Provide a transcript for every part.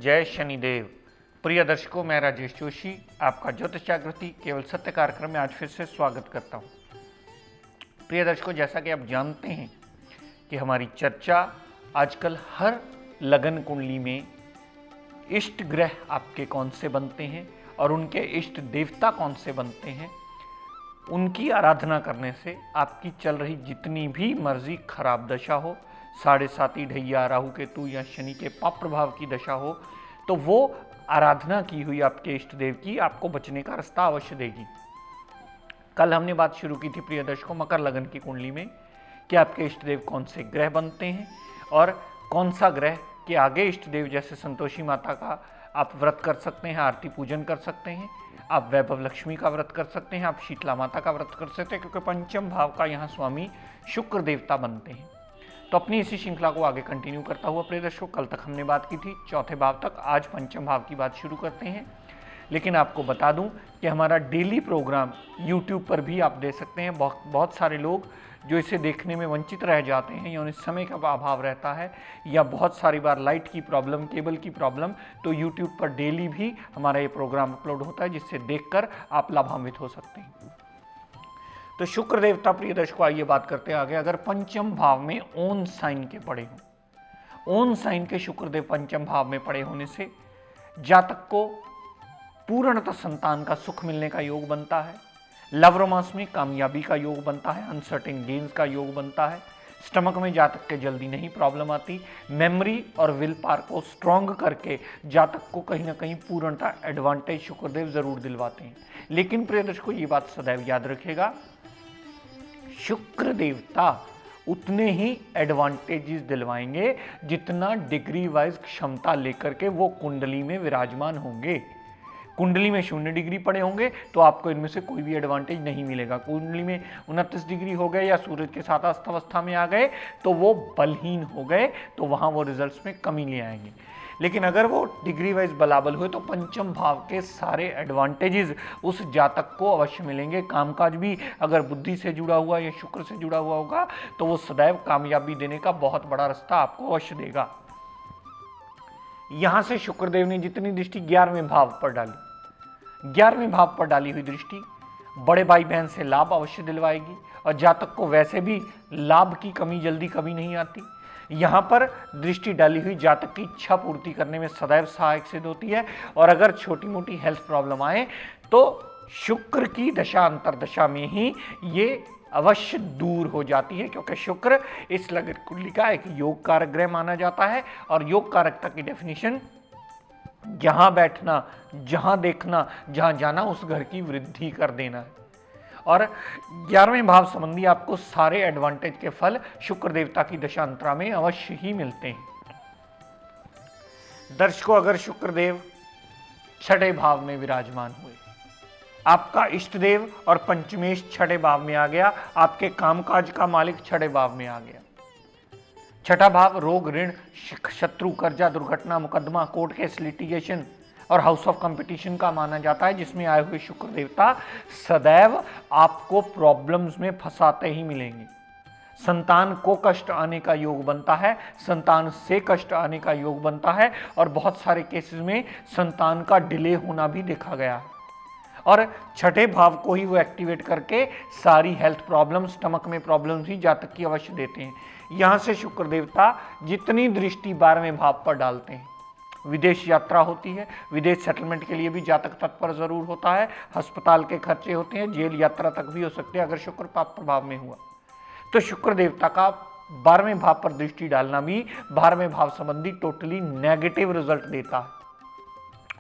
जय शनिदेव। प्रिय दर्शकों, मैं राजेश जोशी आपका ज्योतिष जागृति केवल सत्य कार्यक्रम में आज फिर से स्वागत करता हूं। प्रिय दर्शकों, जैसा कि आप जानते हैं कि हमारी चर्चा आजकल हर लगन कुंडली में इष्ट ग्रह आपके कौन से बनते हैं और उनके इष्ट देवता कौन से बनते हैं, उनकी आराधना करने से आपकी चल रही जितनी भी मर्जी खराब दशा हो, 7.5 ढैया, राहु केतु या शनि के पाप प्रभाव की दशा हो, तो वो आराधना की हुई आपके इष्ट देव की आपको बचने का रास्ता अवश्य देगी। कल हमने बात शुरू की थी प्रिय दर्शकों मकर लगन की कुंडली में कि आपके इष्ट देव कौन से ग्रह बनते हैं और कौन सा ग्रह के आगे इष्ट देव, जैसे संतोषी माता का आप व्रत कर सकते हैं, आरती पूजन कर सकते हैं, आप वैभव लक्ष्मी का व्रत कर सकते हैं, आप शीतला माता का व्रत कर सकते हैं, क्योंकि पंचम भाव का यहाँ स्वामी शुक्र देवता बनते हैं। तो अपनी इसी श्रृंखला को आगे कंटिन्यू करता हुआ प्रिय दर्शकों, कल तक हमने बात की थी चौथे भाव तक, आज पंचम भाव की बात शुरू करते हैं। लेकिन आपको बता दूं कि हमारा डेली प्रोग्राम यूट्यूब पर भी आप दे सकते हैं। बहुत सारे लोग जो इसे देखने में वंचित रह जाते हैं या उन्हें समय का अभाव रहता है या बहुत सारी बार लाइट की प्रॉब्लम, केबल की प्रॉब्लम, तो यूट्यूब पर डेली भी हमारा ये प्रोग्राम अपलोड होता है, जिससे देखकर आप लाभान्वित हो सकते हैं। तो शुक्र देवता प्रिय दर्शकों, आइए बात करते हैं आगे। अगर पंचम भाव में ओन साइन के पड़े हों, ओन साइन के शुक्र देव पंचम भाव में पड़े होने से जातक को पूर्णतः संतान का सुख मिलने का योग बनता है, लव रोमांस में कामयाबी का योग बनता है, अनसर्टेन गेन्स का योग बनता है, स्टमक में जातक के जल्दी नहीं प्रॉब्लम आती, मेमोरी और विल पावर को स्ट्रॉन्ग करके जातक को कहीं ना कहीं पूर्णतः एडवांटेज शुक्रदेव जरूर दिलवाते हैं। लेकिन प्रिय दर्शकों, ये बात सदैव याद रखिएगा, शुक्र देवता उतने ही एडवांटेजेस दिलवाएंगे जितना डिग्री वाइज क्षमता लेकर के वो कुंडली में विराजमान होंगे। कुंडली में 0 डिग्री पड़े होंगे तो आपको इनमें से कोई भी एडवांटेज नहीं मिलेगा। कुंडली में 29 डिग्री हो गए या सूरज के साथ अस्त अवस्था में आ गए तो वो बलहीन हो गए, तो वहां वो रिजल्ट्स में कमी ले आएंगे। लेकिन अगर वो डिग्री वाइज बलाबल हुए तो पंचम भाव के सारे एडवांटेजेस उस जातक को अवश्य मिलेंगे। कामकाज भी अगर बुद्धि से जुड़ा हुआ या शुक्र से जुड़ा हुआ होगा तो वो सदैव कामयाबी देने का बहुत बड़ा रास्ता आपको अवश्य देगा। यहां से शुक्रदेव ने जितनी दृष्टि 11वें भाव पर डाली, 11वें भाव पर डाली हुई दृष्टि बड़े भाई बहन से लाभ अवश्य दिलवाएगी और जातक को वैसे भी लाभ की कमी जल्दी कभी नहीं आती। यहां पर दृष्टि डाली हुई जातक की इच्छा पूर्ति करने में सदैव सहायक सिद्ध होती है। और अगर छोटी मोटी हेल्थ प्रॉब्लम आए तो शुक्र की दशा अंतरदशा में ही ये अवश्य दूर हो जाती है, क्योंकि शुक्र इस लगन कुंडली का एक योग कारक ग्रह माना जाता है। और योग कारकता की डेफिनेशन जहां बैठना, जहां देखना, जहां जाना, उस घर की वृद्धि कर देना है। और 11वें भाव संबंधी आपको सारे एडवांटेज के फल शुक्र देवता की दशांतरा में अवश्य ही मिलते हैं। दर्शकों, अगर शुक्रदेव 6ठे भाव में विराजमान हुए, आपका इष्ट देव और पंचमेश 6ठे भाव में आ गया, आपके कामकाज का मालिक 6ठे भाव में आ गया। 6ठा भाव रोग, ऋण, शत्रु, कर्जा, दुर्घटना, मुकदमा, कोर्ट केस, लिटिगेशन और हाउस ऑफ कंपटीशन का माना जाता है, जिसमें आए हुए शुक्र देवता सदैव आपको प्रॉब्लम्स में फंसाते ही मिलेंगे। संतान को कष्ट आने का योग बनता है, संतान से कष्ट आने का योग बनता है और बहुत सारे केसेस में संतान का डिले होना भी देखा गया है। और 6ठे भाव को ही वो एक्टिवेट करके सारी हेल्थ प्रॉब्लम, स्टमक में प्रॉब्लम्स ही जातक की अवश्य देते हैं। यहां से शुक्र देवता जितनी दृष्टि 12वें भाव पर डालते हैं, विदेश यात्रा होती है, विदेश सेटलमेंट के लिए भी जातक तत्पर जरूर होता है, अस्पताल के खर्चे होते हैं, जेल यात्रा तक भी हो सकते हैं अगर शुक्र पाप प्रभाव में हुआ। तो शुक्र देवता का 12वें भाव पर दृष्टि डालना भी 12वें भाव संबंधी टोटली नेगेटिव रिजल्ट देता है।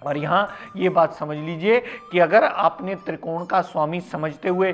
और यहाँ ये बात समझ लीजिए कि अगर आपने त्रिकोण का स्वामी समझते हुए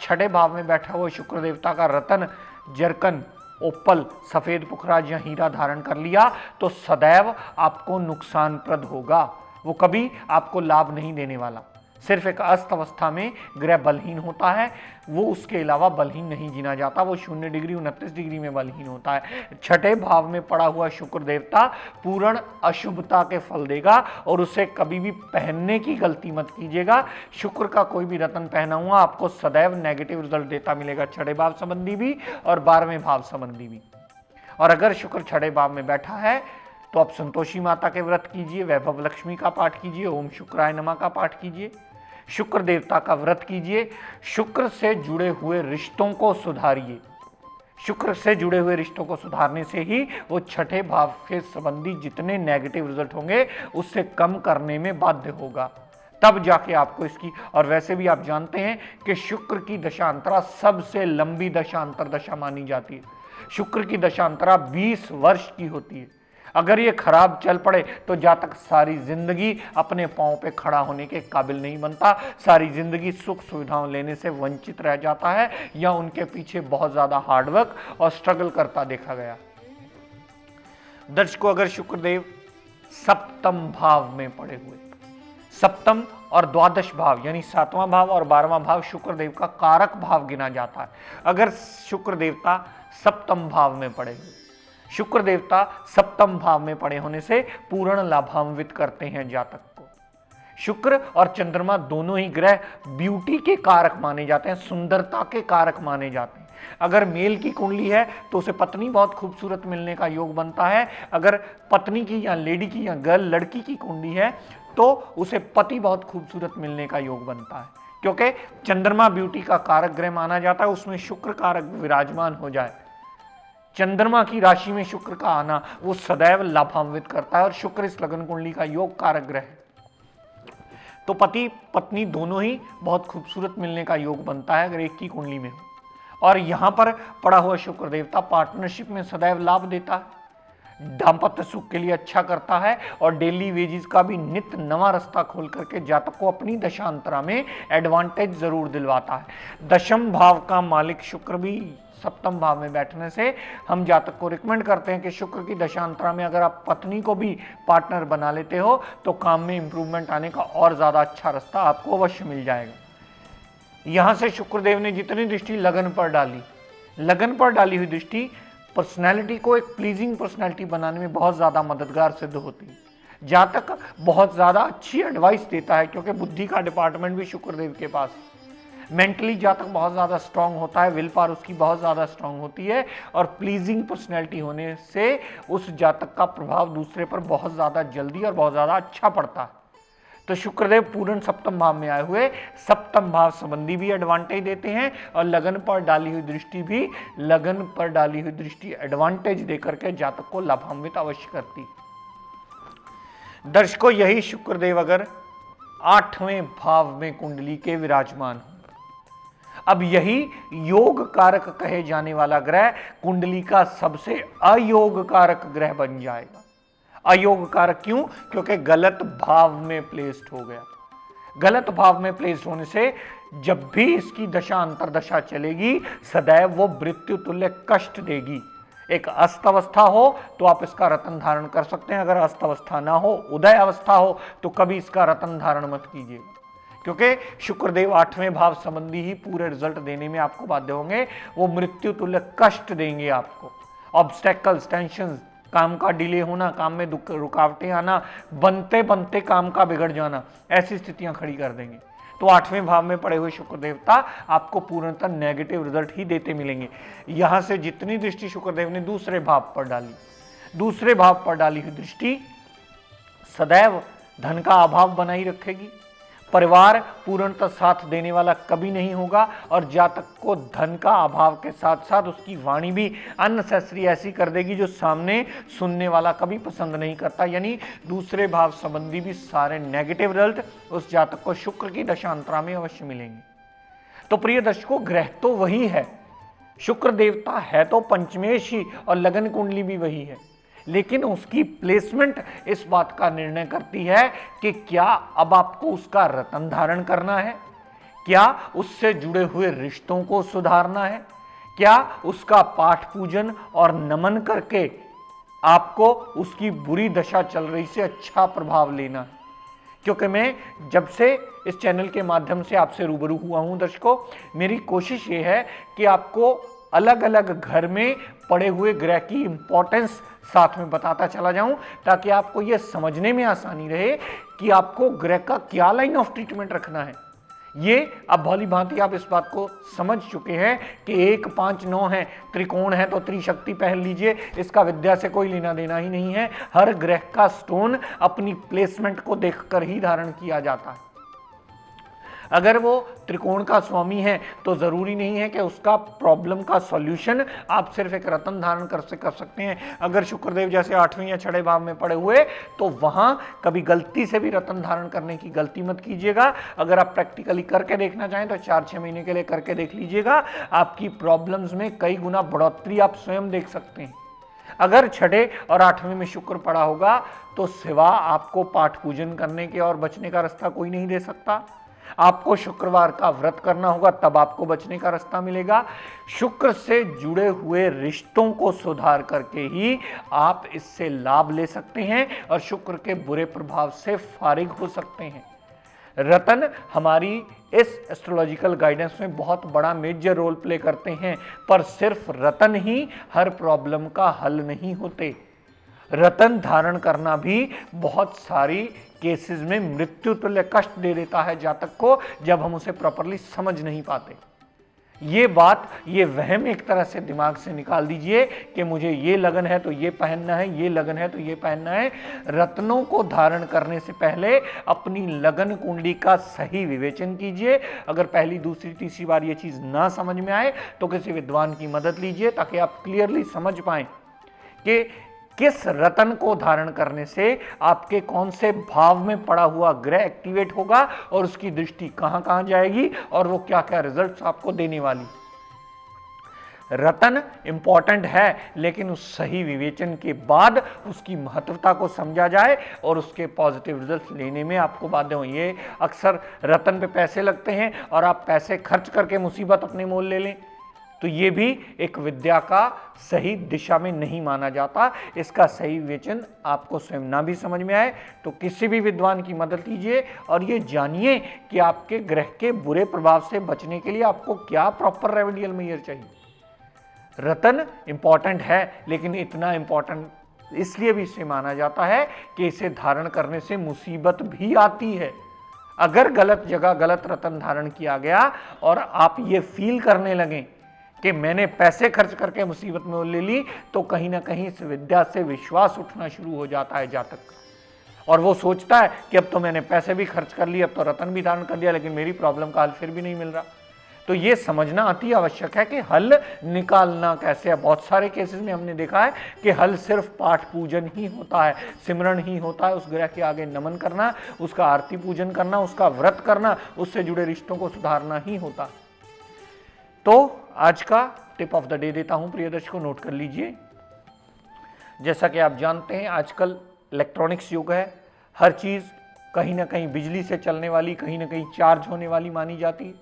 6ठे भाव में बैठा हुआ शुक्र देवता का रतन, जरकन, ओपल, सफेद पुखराज या हीरा धारण कर लिया तो सदैव आपको नुकसानप्रद होगा, वो कभी आपको लाभ नहीं देने वाला। सिर्फ एक अस्त अवस्था में ग्रह बलहीन होता है, वो उसके अलावा बलहीन नहीं गिना जाता, वो 0 डिग्री 29 डिग्री में बलहीन होता है। 6ठे भाव में पड़ा हुआ शुक्र देवता पूर्ण अशुभता के फल देगा और उसे कभी भी पहनने की गलती मत कीजिएगा। शुक्र का कोई भी रत्न पहना हुआ आपको सदैव नेगेटिव रिजल्ट देता मिलेगा, 6ठे भाव संबंधी भी और 12वें भाव संबंधी भी। और अगर शुक्र 6ठे भाव में बैठा है तो आप संतोषी माता के व्रत कीजिए, वैभव लक्ष्मी का पाठ कीजिए, ओम शुक्राय नमः का पाठ कीजिए, शुक्र देवता का व्रत कीजिए, शुक्र से जुड़े हुए रिश्तों को सुधारिए। शुक्र से जुड़े हुए रिश्तों को सुधारने से ही वो छठे भाव के संबंधी जितने नेगेटिव रिजल्ट होंगे उससे कम करने में बाध्य होगा, तब जाके आपको इसकी। और वैसे भी आप जानते हैं कि शुक्र की दशांतरा सबसे लंबी दशांतर दशा मानी जाती है। शुक्र की दशांतरा 20 वर्ष की होती है। अगर ये खराब चल पड़े तो जातक सारी जिंदगी अपने पांव पे खड़ा होने के काबिल नहीं बनता, सारी जिंदगी सुख सुविधाओं लेने से वंचित रह जाता है, या उनके पीछे बहुत ज्यादा हार्डवर्क और स्ट्रगल करता देखा गया। दर्शकों, अगर शुक्रदेव सप्तम भाव में पड़े हुए, सप्तम और द्वादश भाव यानी 7वां भाव और 12वां भाव शुक्रदेव का कारक भाव गिना जाता है। अगर शुक्र देवता सप्तम भाव में पड़े हुए, शुक्र देवता सप्तम भाव में पड़े होने से पूर्ण लाभान्वित करते हैं जातक को। शुक्र और चंद्रमा दोनों ही ग्रह ब्यूटी के कारक माने जाते हैं, सुंदरता के कारक माने जाते हैं। अगर मेल की कुंडली है तो उसे पत्नी बहुत खूबसूरत मिलने का योग बनता है। अगर पत्नी की या लेडी की या गर्ल लड़की की कुंडली है तो उसे पति बहुत खूबसूरत मिलने का योग बनता है, क्योंकि चंद्रमा ब्यूटी का कारक ग्रह माना जाता है, उसमें शुक्र कारक विराजमान हो जाए। चंद्रमा की राशि में शुक्र का आना वो सदैव लाभान्वित करता है, और शुक्र इस लगन कुंडली का योग कारक ग्रह है। तो पति पत्नी दोनों ही बहुत खूबसूरत मिलने का योग बनता है अगर एक की कुंडली में हो। और यहां पर पड़ा हुआ शुक्र देवता पार्टनरशिप में सदैव लाभ देता है, दाम्पत्य सुख के लिए अच्छा करता है, और डेली वेजिस का भी नित्य नवा रास्ता खोल करके जातक को अपनी दशांतरा में एडवांटेज जरूर दिलवाता है। दशम भाव का मालिक शुक्र भी सप्तम भाव में बैठने से हम जातक को रिकमेंड करते हैं कि शुक्र की दशांतरा में अगर आप पत्नी को भी पार्टनर बना लेते हो तो काम में इंप्रूवमेंट आने का और ज्यादा अच्छा रास्ता आपको अवश्य मिल जाएगा। यहां से शुक्रदेव ने जितनी दृष्टि लगन पर डाली, लगन पर डाली हुई दृष्टि पर्सनैलिटी को एक प्लीजिंग पर्सनैलिटी बनाने में बहुत ज्यादा मददगार सिद्ध होती है। जातक बहुत ज्यादा अच्छी एडवाइस देता है, क्योंकि बुद्धि का डिपार्टमेंट भी शुक्रदेव के पास है। मेंटली जातक बहुत ज्यादा स्ट्रांग होता है, विल पावर उसकी बहुत ज्यादा स्ट्रांग होती है, और प्लीजिंग पर्सनैलिटी होने से उस जातक का प्रभाव दूसरे पर बहुत ज्यादा जल्दी और बहुत ज्यादा अच्छा पड़ता है। तो शुक्रदेव पूर्ण सप्तम भाव में आए हुए सप्तम भाव संबंधी भी एडवांटेज देते हैं, और लगन पर डाली हुई दृष्टि भी, लगन पर डाली हुई दृष्टि एडवांटेज देकर के जातक को लाभान्वित अवश्य करती। दर्शकों, यही शुक्रदेव अगर 8वें भाव में कुंडली के विराजमान हो, अब यही योग कारक कहे जाने वाला ग्रह कुंडली का सबसे अयोग कारक ग्रह बन जाएगा। अयोग कारक क्यों? क्योंकि गलत भाव में प्लेस्ड हो गया। गलत भाव में प्लेस्ड होने से जब भी इसकी दशा अंतरदशा चलेगी सदैव वो मृत्यु तुल्य कष्ट देगी। एक अस्त अवस्था हो तो आप इसका रत्न धारण कर सकते हैं, अगर अस्त अवस्था ना हो, उदय अवस्था हो, तो कभी इसका रत्न धारण मत कीजिएगा, क्योंकि शुक्रदेव 8वें भाव संबंधी ही पूरे रिजल्ट देने में आपको बाध्य होंगे। वो मृत्यु तुल्य कष्ट देंगे आपको। ऑब्स्टेकल्स, टेंशन, काम का डिले होना, काम में रुकावटें आना, बनते बनते काम का बिगड़ जाना, ऐसी स्थितियां खड़ी कर देंगे। तो 8वें भाव में पड़े हुए शुक्र देवता आपको पूर्णतः नेगेटिव रिजल्ट ही देते मिलेंगे। यहां से जितनी दृष्टि शुक्रदेव ने दूसरे भाव पर डाली, दूसरे भाव पर डाली हुई दृष्टि सदैव धन का अभाव बनाई रखेगी। परिवार पूर्णतः साथ देने वाला कभी नहीं होगा, और जातक को धन का अभाव के साथ साथ उसकी वाणी भी अननेसेसरी ऐसी कर देगी जो सामने सुनने वाला कभी पसंद नहीं करता। यानी दूसरे भाव संबंधी भी सारे नेगेटिव रिजल्ट उस जातक को शुक्र की दशांतरा में अवश्य मिलेंगे। तो प्रिय दर्शकों, ग्रह तो वही है, शुक्र देवता है तो पंचमेश ही, और लगन कुंडली भी वही है, लेकिन उसकी प्लेसमेंट इस बात का निर्णय करती है कि क्या अब आपको उसका रत्न धारण करना है, क्या उससे जुड़े हुए रिश्तों को सुधारना है, क्या उसका पाठ पूजन और नमन करके आपको उसकी बुरी दशा चल रही से अच्छा प्रभाव लेना है। क्योंकि मैं जब से इस चैनल के माध्यम से आपसे रूबरू हुआ हूं दर्शकों, मेरी कोशिश ये है कि आपको अलग अलग घर में पड़े हुए ग्रह की इंपॉर्टेंस साथ में बताता चला जाऊं, ताकि आपको यह समझने में आसानी रहे कि आपको ग्रह का क्या लाइन ऑफ ट्रीटमेंट रखना है। ये अब भली भांति आप इस बात को समझ चुके हैं कि 1 5 9 है, त्रिकोण है तो त्रिशक्ति पहन लीजिए, इसका विद्या से कोई लेना देना ही नहीं है। हर ग्रह का स्टोन अपनी प्लेसमेंट को देखकर ही धारण किया जाता है। अगर वो त्रिकोण का स्वामी है तो जरूरी नहीं है कि उसका प्रॉब्लम का सॉल्यूशन आप सिर्फ एक रत्न धारण कर सकते हैं। अगर शुक्रदेव जैसे 8वें या 6वें भाव में पड़े हुए तो वहां कभी गलती से भी रत्न धारण करने की गलती मत कीजिएगा। अगर आप प्रैक्टिकली करके देखना चाहें तो 4-6 महीने के लिए करके देख लीजिएगा, आपकी प्रॉब्लम्स में कई गुना बढ़ोतरी आप स्वयं देख सकते हैं। अगर 6 और 8वें में शुक्र पड़ा होगा तो सिवा आपको पाठ पूजन करने के और बचने का रास्ता कोई नहीं दे सकता। आपको शुक्रवार का व्रत करना होगा, तब आपको बचने का रास्ता मिलेगा। शुक्र से जुड़े हुए रिश्तों को सुधार करके ही आप इससे लाभ ले सकते हैं और शुक्र के बुरे प्रभाव से फारिग हो सकते हैं। रतन हमारी इस एस्ट्रोलॉजिकल गाइडेंस में बहुत बड़ा मेजर रोल प्ले करते हैं, पर सिर्फ रतन ही हर प्रॉब्लम का हल नहीं होते। रतन धारण करना भी बहुत सारी केसेस में मृत्यु तुल्य कष्ट दे देता है जातक को, जब हम उसे प्रॉपरली समझ नहीं पाते। ये बात, ये वहम एक तरह से दिमाग से निकाल दीजिए कि मुझे ये लगन है तो ये पहनना है, ये लगन है तो ये पहनना है। रत्नों को धारण करने से पहले अपनी लगन कुंडली का सही विवेचन कीजिए। अगर पहली, दूसरी, तीसरी बार ये चीज ना समझ में आए तो किसी विद्वान की मदद लीजिए, ताकि आप क्लियरली समझ पाए कि किस रतन को धारण करने से आपके कौन से भाव में पड़ा हुआ ग्रह एक्टिवेट होगा और उसकी दृष्टि कहां कहां जाएगी और वो क्या क्या रिजल्ट्स आपको देने वाली। रतन इंपॉर्टेंट है, लेकिन उस सही विवेचन के बाद उसकी महत्वता को समझा जाए और उसके पॉजिटिव रिजल्ट लेने में आपको बाध्य हो। ये अक्सर रतन पे पैसे लगते हैं और आप पैसे खर्च करके मुसीबत अपने मोल ले लें, तो ये भी एक विद्या का सही दिशा में नहीं माना जाता। इसका सही विवेचन आपको स्वयं ना भी समझ में आए तो किसी भी विद्वान की मदद लीजिए और ये जानिए कि आपके ग्रह के बुरे प्रभाव से बचने के लिए आपको क्या प्रॉपर रेमेडियल मेजर चाहिए। रतन इंपॉर्टेंट है, लेकिन इतना इंपॉर्टेंट इसलिए भी इसे माना जाता है कि इसे धारण करने से मुसीबत भी आती है। अगर गलत जगह गलत रतन धारण किया गया और आप ये फील करने लगे कि मैंने पैसे खर्च करके मुसीबत में ले ली, तो कहीं ना कहीं इस विद्या से विश्वास उठना शुरू हो जाता है जातक का, और वो सोचता है कि अब तो मैंने पैसे भी खर्च कर लिए, अब तो रतन भी धारण कर दिया, लेकिन मेरी प्रॉब्लम का हल फिर भी नहीं मिल रहा। तो ये समझना अति आवश्यक है कि हल निकालना कैसे है। बहुत सारे केसेस में हमने देखा है कि हल सिर्फ पाठ पूजन ही होता है, सिमरन ही होता है, उस ग्रह के आगे नमन करना, उसका आरती पूजन करना, उसका व्रत करना, उससे जुड़े रिश्तों को सुधारना ही होता है। तो आज का टिप ऑफ द डे देता हूं, प्रिय दर्शकों, नोट कर लीजिए। जैसा कि आप जानते हैं आजकल इलेक्ट्रॉनिक्स युग है, हर चीज कहीं ना कहीं बिजली से चलने वाली, कहीं ना कहीं चार्ज होने वाली मानी जाती है,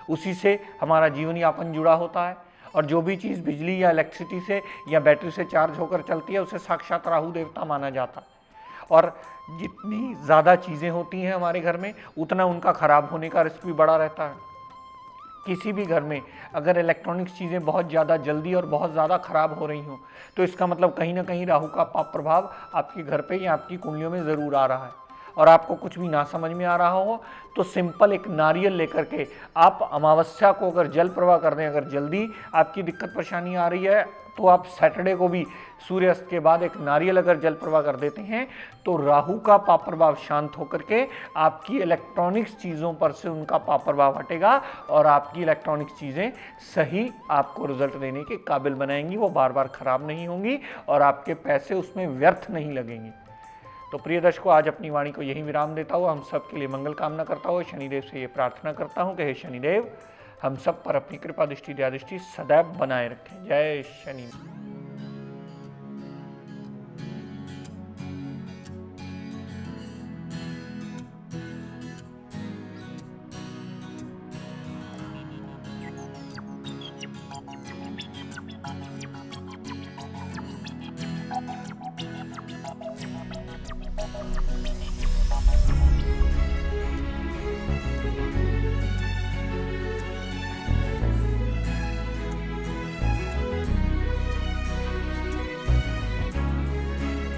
उसी से हमारा जीवन यापन जुड़ा होता है। और जो भी चीज बिजली या इलेक्ट्रिसिटी से या बैटरी से चार्ज होकर चलती है उसे साक्षात राहु देवता माना जाता है। और जितनी ज्यादा चीजें होती हैं हमारे घर में, उतना उनका खराब होने का रिस्क भी बढ़ा रहता है। किसी भी घर में अगर इलेक्ट्रॉनिक्स चीज़ें बहुत ज़्यादा जल्दी और बहुत ज़्यादा ख़राब हो रही हों तो इसका मतलब कहीं ना कहीं राहु का पाप प्रभाव आपके घर पे या आपकी कुंडलियों में ज़रूर आ रहा है। और आपको कुछ भी ना समझ में आ रहा हो तो सिंपल एक नारियल लेकर के आप अमावस्या को अगर जल प्रवाह कर दें, अगर जल्दी आपकी दिक्कत परेशानी आ रही है तो आप सैटरडे को भी सूर्यास्त के बाद एक नारियल अगर जल प्रवाह कर देते हैं तो राहु का पाप प्रभाव शांत होकर के आपकी इलेक्ट्रॉनिक्स चीज़ों पर से उनका पाप प्रभाव हटेगा और आपकी इलेक्ट्रॉनिक्स चीज़ें सही आपको रिजल्ट देने के काबिल बनाएंगी। वो बार बार खराब नहीं होंगी और आपके पैसे उसमें व्यर्थ नहीं लगेंगे। तो प्रिय दर्शकों, आज अपनी वाणी को यही विराम देता हूँ, हम सब के लिए मंगल कामना करता हूँ, शनिदेव से ये प्रार्थना करता हूँ कि हे शनिदेव हम सब पर अपनी कृपा दृष्टि दया दृष्टि सदैव बनाए रखें। जय शनि।